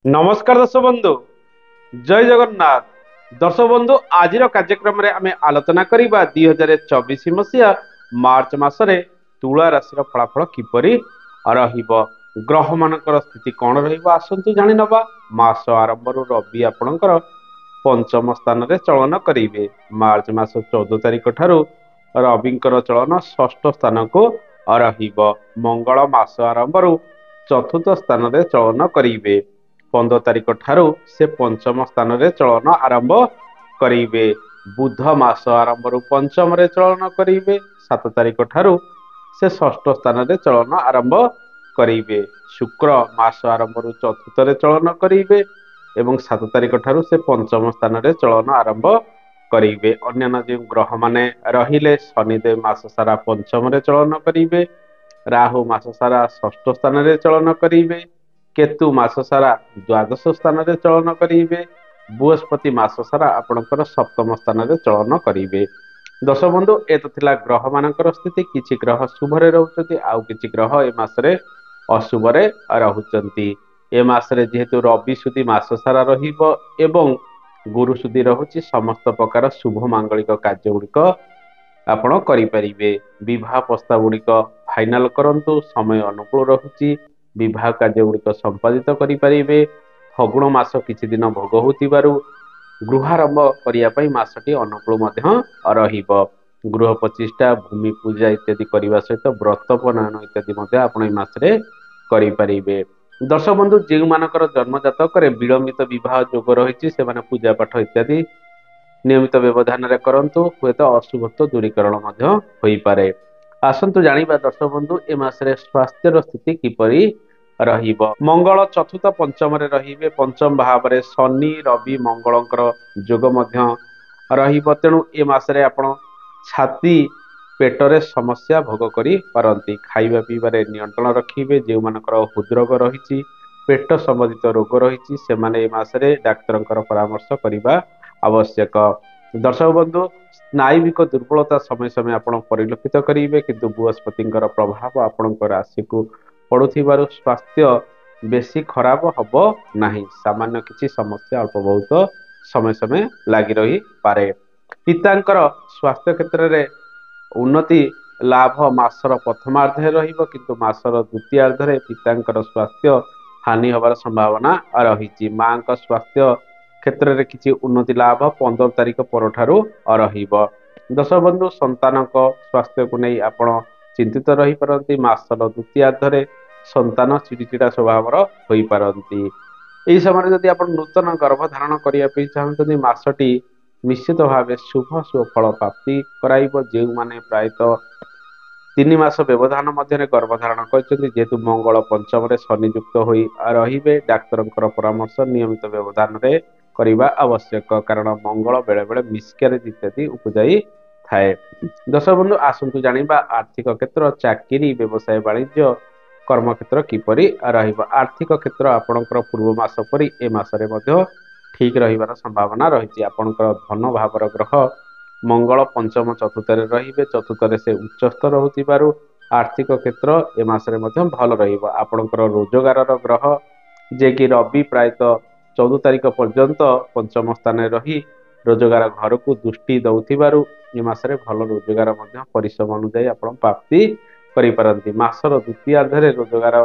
नमस्कार दर्शक बंधु जय जगन्नाथ। दर्शक बंधु आज कार्यक्रम आम आलोचना करवा 2024 मसीहा मार्च मसरे तुला राशि फलाफल किपर ग्रह मानकर स्थिति कौन रसतु जाणी नवा। मास आरंभ रवि आपणकर पंचम स्थान रे चलन करेंगे। मार्च मास 14 तारिख ठारू रविंकर चलन षष्ठ स्थान को मंगल मास आरंभ चतुर्थ स्थान रे चलन करेंगे। 15 तारिख ठारू से पंचम स्थान रे चलन आरंभ करेंगे। बुध मास आरंभ पंचम रे चलन करेंगे। 7 तारिख ठारू से षष्ठ स्थान रे चलन आरंभ करेंगे। शुक्र मास आरंभ चतुर्थ रे चलन करेंगे एवं 7 तारिख ठारू से पंचम स्थान रे चलन आरंभ करेंगे। अन्य जो ग्रह माने रहिले शनिदेव मास सारा पंचम रे चलन करेंगे। राहु मास सारा षष्ठ स्थान रे चलन करेंगे। केतु मास सारा द्वादश स्थान रे चलन करेंगे। बृहस्पति मास सारा आपणकर सप्तम स्थान रे चलन करेंगे। दर्शक बंधु ए तो थिला ग्रह मानकर स्थिति। किछि ग्रह शुभरे रहउचंती आउ किछि ग्रह ए मासरे अशुभरे रहउचंती। ए मासरे जेहेतु रवि सुदी मास सारा रहिबो एवं गुरु सुदी रहुची समस्त प्रकार शुभ मांगलिक कार्य गुड़िक आपण करिपारिबे। विवाह प्रस्ताव गुड़िक फाइनाल करंतु समय अनुकूल रहुची। विवाह कार्य गुड़िक संपादित करिपारिबे। फगुण मास किछि दिन भोग होतिबारु गृहारंभ करिया पई मासटी अनुकूल मध्य रहिबो। गृह प्रतिष्ठा भूमि पूजा इत्यादि करने सहित व्रत प्रणायन इत्यादि मध्य आपण ए मासरे करिपारिबे। दर्शक बंधु जो मानकर जन्म जातक विलंबित विवाह जोग रही से पूजा पाठ इत्यादि नियमित व्यवधान करंतु हुएत अशुभत्व दूरीकरण हो पारे। आसंतु जानिबा दर्शक बंधु ए मासरे स्वास्थ्यर स्थिति किपरि रहिबो। मंगल चतुर्थ पंचम रे रहिबे। पंचम भाव में शनि रवि मंगलंकर जोग मध्य रहिबो। तेणु ए मासरे आपण छाती पेटरे समस्या भोग करी पारंती। खाइबा पीबारे नियंत्रण रखिबे। जो मानकर हृदरोग रही पेट संबंधित रोग रही से माने ए मासरे डाक्तरंकर परामर्श करिबा आवश्यक। दर्शक बंधु स्नायुविक दुर्बलता समय समय आपण परिलक्षित करेंगे किंतु बृहस्पतिंकर प्रभाव आपण राशि को पड़ुथिबारु स्वास्थ्य बेसी खराब हबो नाही। सामान्य किछि समस्या अल्प बहुत समय समय लागि रही पारे। पितांकर स्वास्थ्य क्षेत्र में उन्नति लाभ मासर प्रथमार्धे रहिबो किंतु मासर द्वितीयार्धे पितांकर स्वास्थ्य हानि हबार संभावना रही। मां का स्वास्थ्य क्षेत्र में किसी उन्नति लाभ 15 तारिख परठारु रहिबो। दर्शक बंधु संतान स्वास्थ्य को नहीं आपण चिंतित रही पारंती। मासर द्वितीयार्धे संतान चिड़चिड़ा स्वभाव हो पारंती। यही समय जदि आप नूतन गर्भधारण करने चाहते मासटी निश्चित भाव शुभ सुफल प्राप्ति कराइबो। जो माने प्रायतः 3 मास व्यवधान मध्य गर्भधारण करछन्ती जेहेतु मंगल पंचम रे शनियुक्त होई रहिबे डाक्तरंकर परामर्श नियमित व्यवधान रे करिबा आवश्यक। कारण मंगल बेले बेले मिसक्यारेज इत्यादि उपजाई थाए। दर्शक बंधु आसंतु जानिबा आर्थिक क्षेत्र चाकरी व्यवसाय वाणिज्य कर्म क्षेत्र किपरि रहिबो। आर्थिक क्षेत्र आपणकर पूर्व मास परि ए मासरे मध्य ठीक रहिबार संभावना रही। आपणकर धन भावर ग्रह मंगल पंचम चतुर्थरे रहिबे। चतुर्थरे से उच्चस्थ रहुतिबारु आर्थिक क्षेत्र ए मासरे मध्य भल रहिबो। आपणकर रोजगार ग्रह जे कि रवि प्रायतः 14 तारिख पर्यंत पंचम स्थान रही रोजगार घर को दृष्टि दउथिबारु ए मासरे भल रोजगार मध्य परिश्रम अनुसार आपण प्राप्ति करि पारंती। मासर द्वितीयार्धरे रोजगार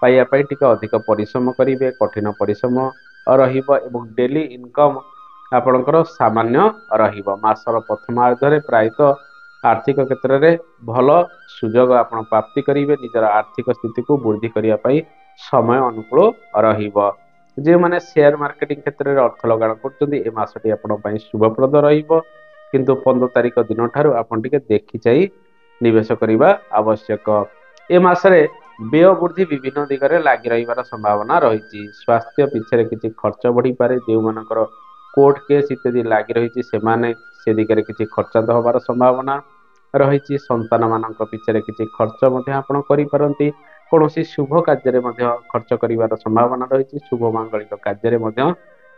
पाइया पई टिके अधिक परिश्रम करिवे। कठिन परिश्रम रहिबो एवं डेली इनकम आपणकर सामान्य रहिबो। मासर प्रथमार्धरे प्रायतः आर्थिक क्षेत्र में भल सुजोग आपण प्राप्ति करिवे। निजर आर्थिक स्थिति को वृद्धि करिया पई समय अनुकूल रहिबो। जे माने शेयर मार्केटिंग क्षेत्र में अर्थ लगाण करछन्ती ए मासटी आपण पई शुभप्रद रहिबो किंतु 15 तारिख दिन ठारू आपण टिके देखि चाहि निवेश करिबा आवश्यक। ए मासरे व्यय वृद्धि विभिन्न दिगरे लागि रहिबार संभावना रही। स्वास्थ्य पिछे किछि खर्च बढ़ी पारे। जो मानकर कोर्ट केस इत्यादि लागि रही से दिगरे किछि खर्चांत होबार संभावना रही। संतान मानक पिछे किछि खर्च मध्य आपण करि पारंती। कौनसी शुभ कार्य मध्य खर्च करिवार संभावना रही। शुभ मांगलिक कार्य मध्य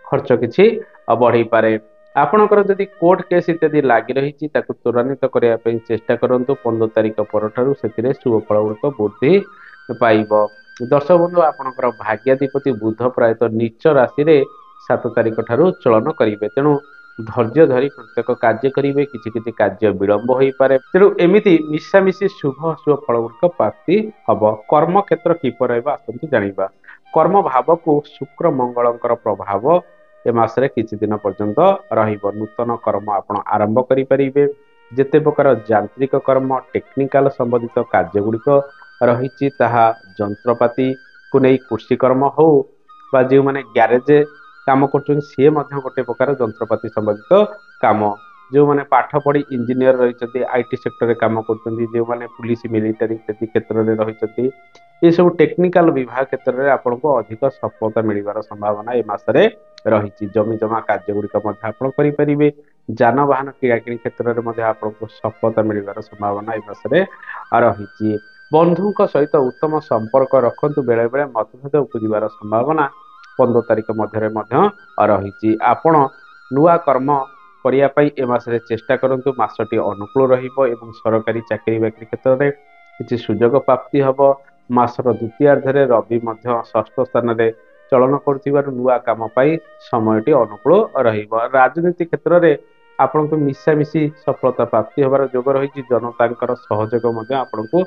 खर्च किछि बढ़ी पारे। आपणकर जदि कोर्ट केस इत्यादि लागि रही त्वरान्वित करने चेष्टा करंतु। 15 तारिख परठारु सेतिरे शुभ फल गुड़िक वृद्धि पाइब। दर्शक बंधु आपणकर भाग्याधिपति बुध प्रायतः नीच राशि रे 7 तारिख ठारू चलन करेंगे तेणु धैर्य धरी प्रत्येक कार्य करेंगे किसी कार्य विलंब हो पारे तेणु एमती मिशामिशी शुभ अशुभ फल गुड़िक प्राप्ति हम कर्म क्षेत्र किपर आसतु जाना कर्म भाव को शुक्र मंगलकर प्रभाव ए मासरे किछि दिन पर्यंत रहिबो नूतन कर्म आपण आरंभ करि परिबे जेते प्रकार यांत्रिक कर्म टेक्निकल संबंधित कार्य गुड़िक रही ताहा जंत्रपाति को नहीं कृषि कर्म हो बा जो माने ग्यारेज काम कर सी गोटे प्रकार जंत्रपाति संबंधित काम जो माने पाठ पढ़ी इंजीनियर रही आईटी सेक्टर काम कर जो माने पुलिस मिलिटारी क्षेत्र में रही ये सब टेक्निकल विभाग क्षेत्र में आपन को अधिक सफलता मिलवार संभावना ए मासरे रही जमी जमा कार्य गुड़िक करें जानवाहन किणाकिणी क्षेत्र में आपको सफलता मिलवार संभावना ए मासरे रही बंधु सहित उत्तम संपर्क रखु बेले बेले मतभेद उपजार संभावना 15 तारिख मध्य रही आपण नुआ कर्म करने ए मासरे चेष्टा करूँ मासटी अनुकूल रही सरकारी चाकरी बाकरी क्षेत्र में किसी सुजोग प्राप्ति हम मासर द्वितीयार्धे रवि षष्ठ स्थान में चलन कर नुआ कम समयटी अनुकूल राजनीति क्षेत्र में आपण को मिशामिशी सफलता प्राप्ति होबार जोग रही जनता सहयोग आपण को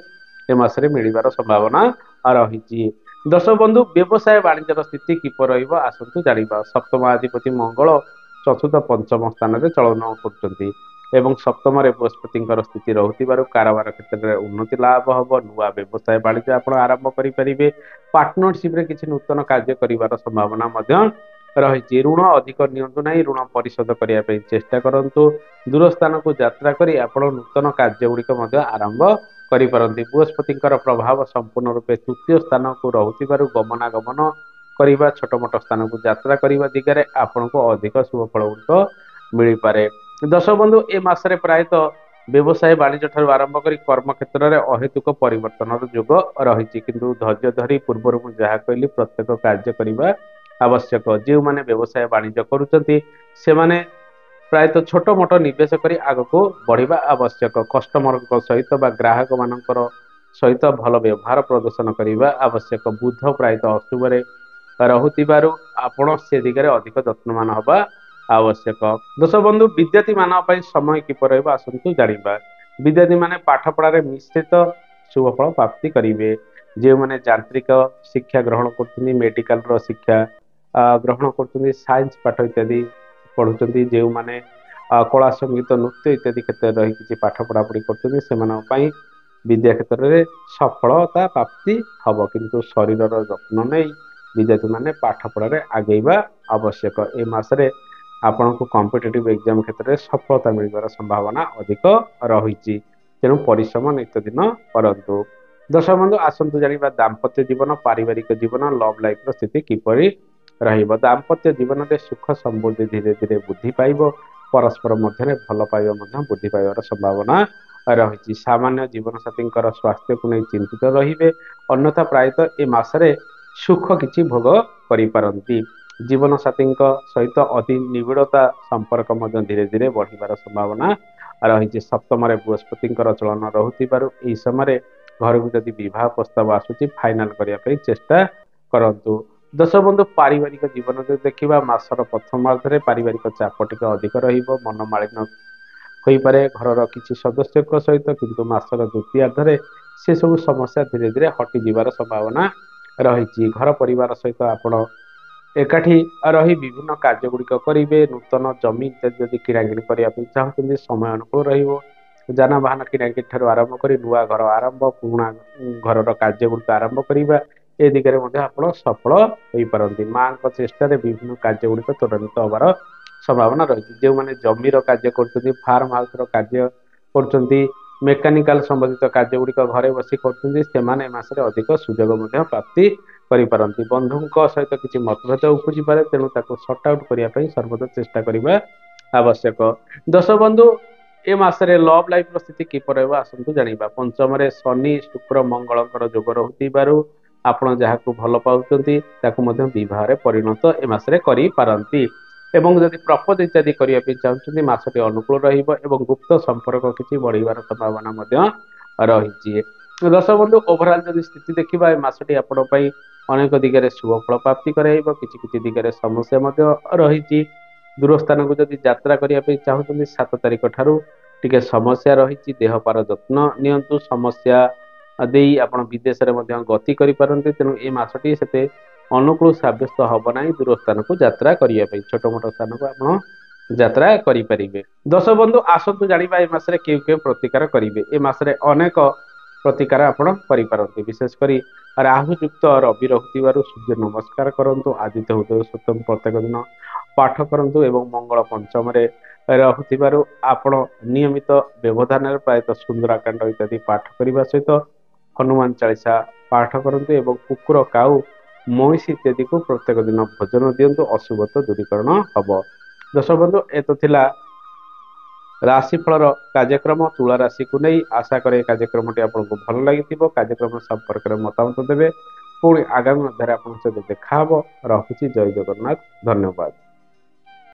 ए मासरे मिलवार संभावना रही दर्शक बंधु व्यवसाय वाणिज्यर स्थिति किपर आसतु जाना सप्तमाधिपति मंगल चतुर्थ पंचम स्थान में चलन कर सप्तम बृहस्पति स्थिति रही कारोबार क्षेत्र में उन्नति लाभ हम नुआ व्यवसाय वाणिज्य आप आरंभ करेंगे पार्टनरशिप रे किसी नूतन कार्य कर संभावना रही ऋण अधिक नियंतु ना ऋण परिशोध करने चेष्टा करूँ दूर स्थान को यात्रा करी आपण नूतन कार्य गुड़िक आरंभ करिपारंती बृहस्पति प्रभाव संपूर्ण रूपे तृतीय स्थान को रहुतिबारु गमनागमन करने छोट मोट स्थान को यात्रा करने दिगरे आपण को अधिक शुभ फल गुड़िक मिल पारे दर्शक बंधु ए मासरे प्रायतः व्यवसाय वाणिज्य ठारू आरंभ कर कर्म क्षेत्र में अहेतुक परिवर्तन जोग रही किंतु धैर्य धरी पूर्व जहाँ कहली प्रत्येक कार्य करने आवश्यक जो माने व्यवसाय वाणिज्य करुचंती से माने प्रायतः छोट मोट निवेश करी आग को बढ़िबा आवश्यक कस्टमर सहित बा ग्राहक मानकर सहित भल व्यवहार प्रदर्शन करने आवश्यक बुध प्रायतः अशुभ रहुतिबारु आपण से दिगरे अधिक यत्नवान हवा आवश्यक दर्शक बंधु विद्यार्थी मान समय किपर आसतु जाना विद्यार्थी माने पाठ पढ़ारे मिश्रित शुभ फल प्राप्ति करेंगे जो माने यांत्रिक शिक्षा ग्रहण कर मेडिकल शिक्षा ग्रहण कर साइंस पाठ इत्यादि पढ़ुं जो माने कला संगीत नृत्य इत्यादि क्षेत्र में रही किसी पाठ पढ़ापढ़ी कर विद्या क्षेत्र में सफलता प्राप्ति हम किंतु शरीर जत्न नहीं विद्यार्थी माने पाठ पढ़ारे आगेवा आवश्यक ए मासरे आपण को कॉम्पिटिटिव एग्जाम क्षेत्र में सफलता मिलवार संभावना अधिक रही तेणु परिश्रम नित्य दिन करंतु दर्शक बंधु आसंतु जानिबा दाम्पत्य जीवन पारिवारिक जीवन लव लाइफ स्थिति किपरि रहिबो दाम्पत्य जीवन में सुख समृद्धि धीरे धीरे वृद्धि पाइबो परस्पर मध्य भल पाइबा वृद्धि पाइबार संभावना रही सामान्य जीवन साथी स्वास्थ्य को नहीं चिंतित रहिबे अन्यथा प्रायतः ए मासरे सुख किछि भोग करि पारंती जीवन साथी सहित अति निबिड़ता संपर्क धीरे धीरे बढ़िबार संभावना रही सप्तम बृहस्पति चलन रहुतिबारु एही समय घर को जदि विवाह प्रस्ताव आसुची फाइनाल करने चेष्टा करंतु दर्शक बंधु पारिवारिक जीवन जो देखा मासर प्रथमार्धे पारिवारिक चाप टिके अधिक रहिबो मनमालिन्य हो पारे घर किसी सदस्य सहित किंतु मासर द्वितीयार्धे से सब समस्या धीरे धीरे हटि जीवार संभावना रही घर परिवार सहित आपण एकाठी रही विभिन्न कार्य गुड़िक करेंगे नूतन जमी इत्यादि जदि किणाकिणी करने चाहते समय अनुकूल रहिबो जानवाहन किणाकिणी ठारू आरंभ कर नुआ घर आरंभ पुराणा घर कार्य गुड़िक आरंभ करवा ए दिगरे आपण सफल हो पारती माँ चेष्टा विभिन्न कार्य गुड़िक त्वरान्वित होबार संभावना रही जो मैंने जमीर कार्य कर फार्म हाउस कार्य कर मेकानिकाल संबंधित कार्य गुड़िक घरे बसी करते मासरे अधिक सुजोग प्राप्ति करिपारंती बंधु सहित किसी मतभेद उपजी पारे तेणु ताको सॉर्ट आउट करने सर्वदा चेष्टा करने आवश्यक दर्शक बंधु ए मासरे लव लाइफ स्थिति किपर आसतु जाना पंचम शनि शुक्र मंगल जोग रहुतिबारु आपण जहाँ को भल पाउचंती ताकु विवाह परिणत ए मासरे करि पारंती एवं जदि प्रपोज इत्यादि करने चाहते मासटी अनुकूल रहिबो एवं गुप्त संपर्क किसी बढ़िबार संभावना रही ଦର୍ଶକ ବନ୍ଧୁ ଓଭରାଲ ଯଦି ସ୍ଥିତି ଦେଖିବା ଏ ମାସଟି ଆପଣଙ୍କ ପାଇଁ ଅନେକ ଦିଗରେ ଶୁଭ ଫଳ ପ୍ରାପ୍ତି କରାଇବ, କିଛି କିଛି ଦିଗରେ ସମସ୍ୟା ମଧ୍ୟ ରହିଛି। ଦୂର ସ୍ଥାନକୁ ଯଦି ଯାତ୍ରା କରିବା ପାଇଁ ଚାହୁଁଛନ୍ତି 7 ତାରିଖ ଠାରୁ ଟିକେ ସମସ୍ୟା ରହିଛି, ଦେହପାର ଯତ୍ନ ନିଅନ୍ତୁ। ସମସ୍ୟା ଦେଇ ଆପଣ ବିଦେଶରେ ମଧ୍ୟ ଗତି କରିପାରନ୍ତି, ତେଣୁ ଏ ମାସଟି ସେତେ ଅନୁକୂଳ ସାବ୍ୟସ୍ତ ହବ ନାହିଁ ଦୂର ସ୍ଥାନକୁ ଯାତ୍ରା କରିବା ପାଇଁ। ଛୋଟ ମୋଟ ସ୍ଥାନକୁ ଆପଣ ଯାତ୍ରା କରିପାରିବେ। ଦର୍ଶକ ବନ୍ଧୁ ଆସନ୍ତୁ ଜାଣିବା ଏ ମାସରେ କେଉଁ କେଉଁ ପ୍ରତିକାର କରିବେ। ଏ ମାସରେ ଅନେକ ପ୍ରତିକାର ଆପଣ କରିପାରନ୍ତି। ବିଶେଷ କରି ରାହୁ ଯୁକ୍ତ ରବି ରହୁଥିବାରୁ ସୂର୍ଯ୍ୟ ନମସ୍କାର କରନ୍ତୁ, ଆଦିତ୍ୟ ହୃଦୟ ସୂକ୍ତମ୍ ପ୍ରତ୍ୟେକ ଦିନ ପାଠ କରନ୍ତୁ ଏବଂ ମଙ୍ଗଳ ପଞ୍ଚମରେ ରହୁଥିବାରୁ ଆପଣ ନିୟମିତ ବ୍ୟବଧାନରେ ପ୍ରାୟତଃ ସୁନ୍ଦରାକାଣ୍ଡ ଇତ୍ୟାଦି ପାଠ କରିବା ସହିତ ହନୁମାନ ଚାଳିଶା ପାଠ କରନ୍ତୁ ଏବଂ କୁକୁର, କାଉ, ମଇଁଷି ଇତ୍ୟାଦିକୁ ପ୍ରତ୍ୟେକ ଦିନ ଭୋଜନ ଦିଅନ୍ତୁ, ଅଶୁଭତ୍ୱ ଦୂରୀକରଣ ହବ। ଦର୍ଶକ ବନ୍ଧୁ ଏ ତ ଥିଲା ରାଶିଫଳର କାର୍ଯ୍ୟକ୍ରମ ତୁଳା ରାଶିକୁ ନେଇ। ଆଶା କରେ ଏ କାର୍ଯ୍ୟକ୍ରମଟି ଆପଣଙ୍କୁ ଭଲ ଲାଗିଥିବ। କାର୍ଯ୍ୟକ୍ରମ ସମ୍ପର୍କରେ ମତାମତ ଦେବେ। ପୁଣି ଆଗାମୀ ଅଧ୍ୟାୟରେ ଆପଣଙ୍କ ସହିତ ଦେଖାହବ। ରହୁଛି, ଜୟ ଜଗନ୍ନାଥ, ଧନ୍ୟବାଦ।